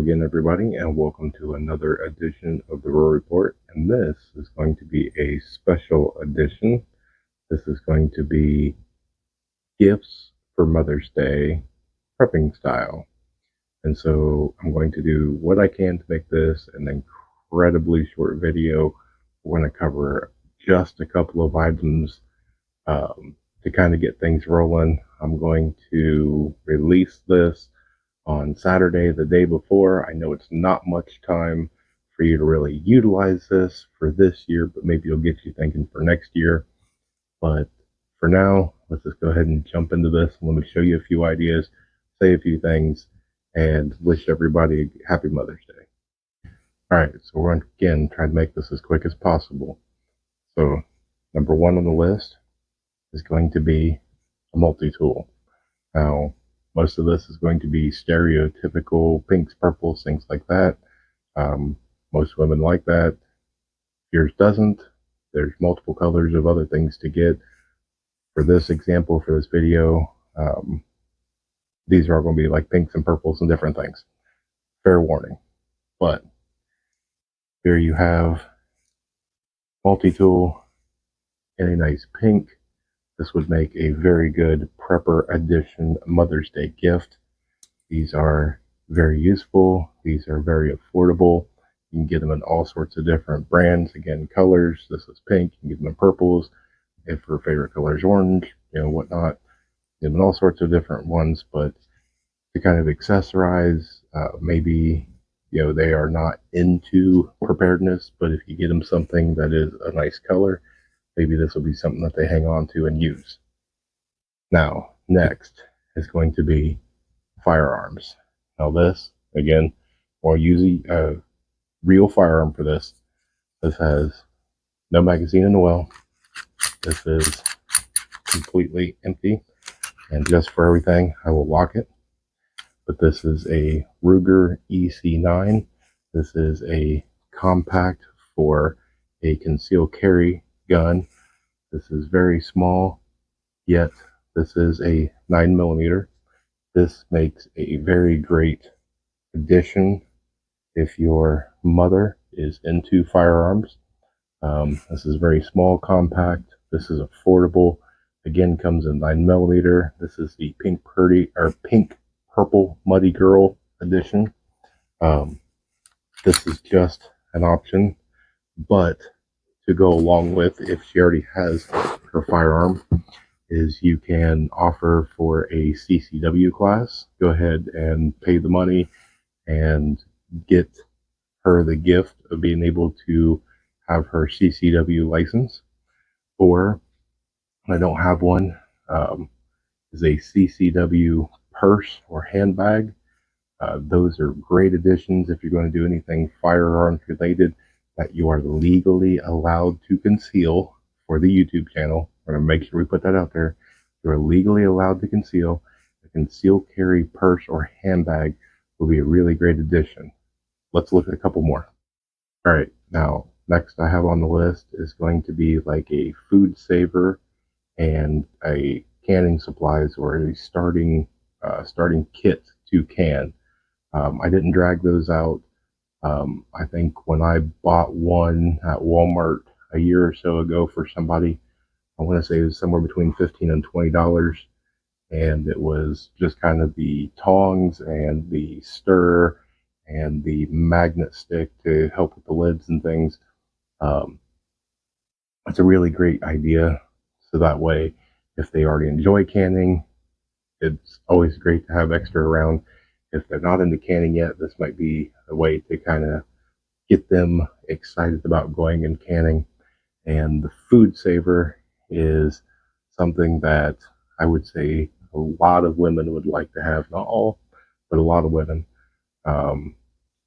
again, everybody, and welcome to another edition of the Rural Report. And this is going to be a special edition. This is going to be gifts for Mother's Day, prepping style. And so I'm going to do what I can to make this an incredibly short video. We're going to cover just a couple of items to kind of get things rolling. I'm going to release this on Saturday, the day before. I know it's not much time for you to really utilize this for this year, but maybe it'll get you thinking for next year. But for now, let's just go ahead and jump into this. Let me show you a few ideas, say a few things, and wish everybody a happy Mother's Day. All right, so we're going to, again, try to make this as quick as possible. So number one on the list is going to be a multi-tool. Now, most of this is going to be stereotypical pinks, purples, things like that. Most women like that. Yours doesn't. There's multiple colors of other things to get. For this example, for this video, these are all going to be like pinks and purples and different things. Fair warning. But here you have multi-tool in a nice pink. This would make a very good prepper edition Mother's Day gift. These are very useful. These are very affordable. You can get them in all sorts of different brands. Again, colors. This is pink. You can get them in purples. If her favorite color is orange, whatnot. Get them in all sorts of different ones. But to kind of accessorize, maybe, they are not into preparedness, but if you get them something that is a nice color, maybe this will be something that they hang on to and use. Now, next is going to be firearms. Now this, again, we'll use a real firearm for this. This has no magazine in the well. This is completely empty. And just for everything, I will lock it. But this is a Ruger EC9. This is a compact for a concealed carry gun. This is very small, yet this is a 9mm. This makes a very great addition if your mother is into firearms. This is very small, compact. This is affordable. Again, comes in 9mm. This is the pink purple Muddy Girl edition. This is just an option, but to go along with, if she already has her firearm, is you can offer for a CCW class. Go ahead and pay the money and get her the gift of being able to have her CCW license. Or, I don't have one, is a CCW purse or handbag. Those are great additions if you're going to do anything firearms related that you are legally allowed to conceal for the YouTube channel. We're going to make sure we put that out there. You're legally allowed to conceal. A concealed carry purse or handbag will be a really great addition. Let's look at a couple more. All right, now next I have on the list is going to be like a food saver and a canning supplies or a starting kit to can. I didn't drag those out. I think when I bought one at Walmart a year or so ago for somebody, I want to say it was somewhere between $15 and $20. And it was just kind of the tongs and the stir and the magnet stick to help with the lids and things. It's a really great idea. So that way, if they already enjoy canning, it's always great to have extra around. If they're not into canning yet, this might be a way to kind of get them excited about going and canning. And the food saver is something that I would say a lot of women would like to have. Not all, but a lot of women.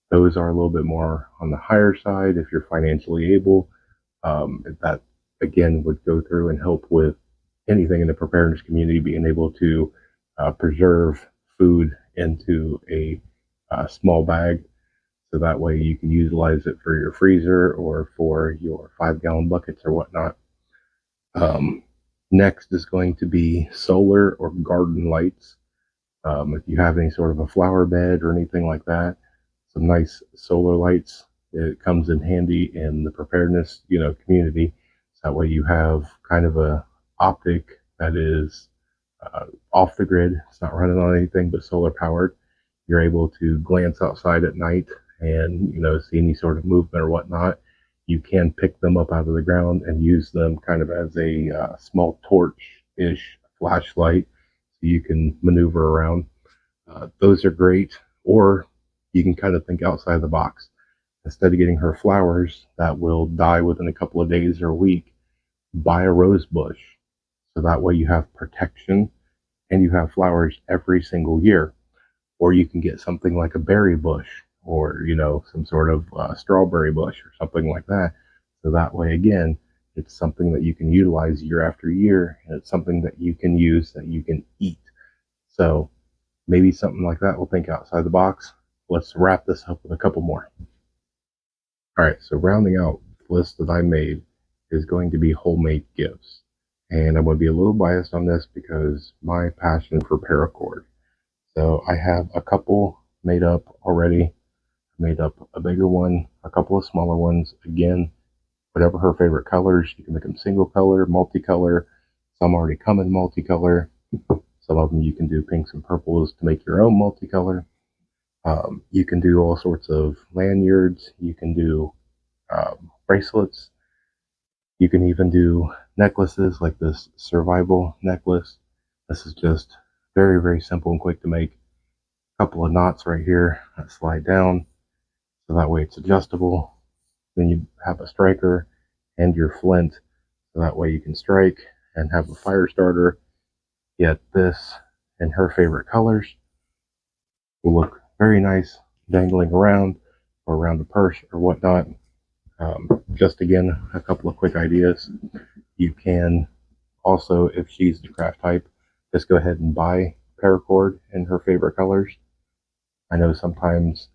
Those are a little bit more on the higher side if you're financially able. That, again, would go through and help with anything in the preparedness community, being able to preserve food into a small bag, so that way you can utilize it for your freezer or for your 5-gallon buckets or whatnot. Next is going to be solar or garden lights. If you have any sort of a flower bed or anything like that, some nice solar lights. It comes in handy in the preparedness, community. So that way you have kind of a optic that is off the grid. It's not running on anything but solar powered. You're able to glance outside at night and see any sort of movement or whatnot. You can pick them up out of the ground and use them kind of as a small torch-ish flashlight, so you can maneuver around. Those are great. Or you can kind of think outside the box. Instead of getting her flowers that will die within a couple of days or a week, buy a rose bush. So that way you have protection and you have flowers every single year. Or you can get something like a berry bush, or some sort of strawberry bush or something like that. So that way, again, it's something that you can utilize year after year, and it's something that you can use, that you can eat. So maybe something like that. We'll think outside the box. Let's wrap this up with a couple more. All right, so rounding out the list that I made is going to be homemade gifts. And I'm going to be a little biased on this because my passion for paracord. So I have a couple made up already. Made up a bigger one, a couple of smaller ones. Again, whatever her favorite colors, you can make them single color, multicolor. Some already come in multicolor. Some of them you can do pinks and purples to make your own multicolor. You can do all sorts of lanyards. You can do bracelets. You can even do necklaces like this survival necklace. This is just very, very simple and quick to make. A couple of knots right here that slide down, so that way it's adjustable. Then you have a striker and your flint, so that way you can strike and have a fire starter. Yet this, in her favorite colors, will look very nice dangling around or around a purse or whatnot. Just again, a couple of quick ideas. You can also, if she's the craft type, just go ahead and buy paracord in her favorite colors. I know sometimes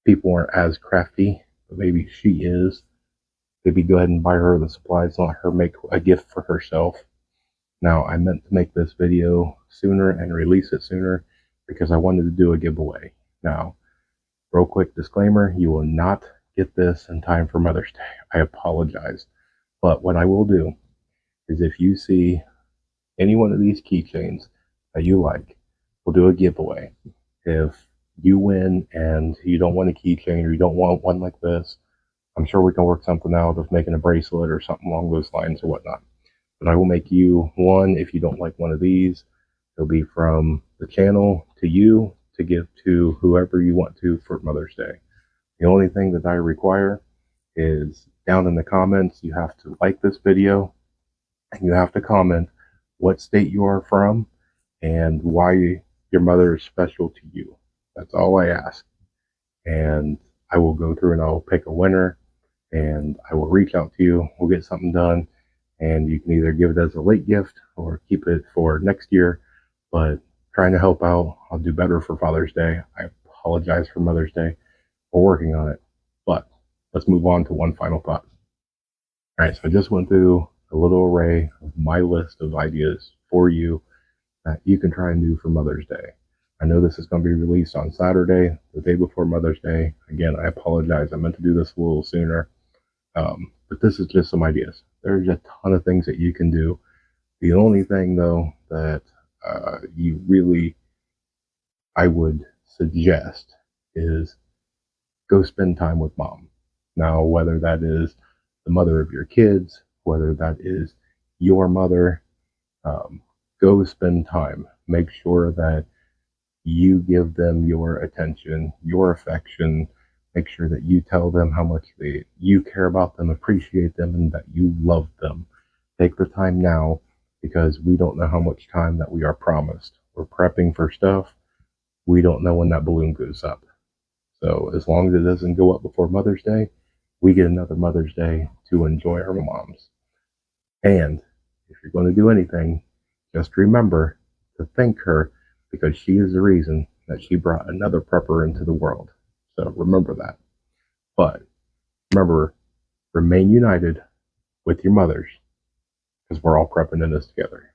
people aren't as crafty, but maybe she is. Maybe go ahead and buy her the supplies and let her make a gift for herself. Now, I meant to make this video sooner and release it sooner because I wanted to do a giveaway. Now, real quick disclaimer, you will not get this in time for Mother's Day. I apologize. But what I will do is, if you see any one of these keychains that you like, we'll do a giveaway. If you win and you don't want a keychain, or you don't want one like this, I'm sure we can work something out of making a bracelet or something along those lines or whatnot. But I will make you one. If you don't like one of these, it'll be from the channel to you to give to whoever you want to for Mother's Day. The only thing that I require is, down in the comments, you have to like this video and you have to comment what state you are from and why your mother is special to you. That's all I ask. And I will go through and I'll pick a winner, and I will reach out to you. We'll get something done, and you can either give it as a late gift or keep it for next year. But trying to help out. I'll do better for Father's Day. I apologize for Mother's Day. We're working on it. But let's move on to one final thought. All right, so I just went through a little array of my list of ideas for you that you can try and do for Mother's Day. I know this is going to be released on Saturday, the day before Mother's Day. Again, I apologize. I meant to do this a little sooner. But this is just some ideas. There's a ton of things that you can do. The only thing, though, that I would suggest is go spend time with mom. Now, whether that is the mother of your kids, whether that is your mother, go spend time. Make sure that you give them your attention, your affection. Make sure that you tell them how much you care about them, appreciate them, and that you love them. Take the time now, because we don't know how much time that we are promised. We're prepping for stuff. We don't know when that balloon goes up. So as long as it doesn't go up before Mother's Day, we get another Mother's Day to enjoy our moms. And if you're going to do anything, just remember to thank her, because she is the reason that she brought another prepper into the world. So remember that. But remember, remain united with your mothers, because we're all prepping in this together.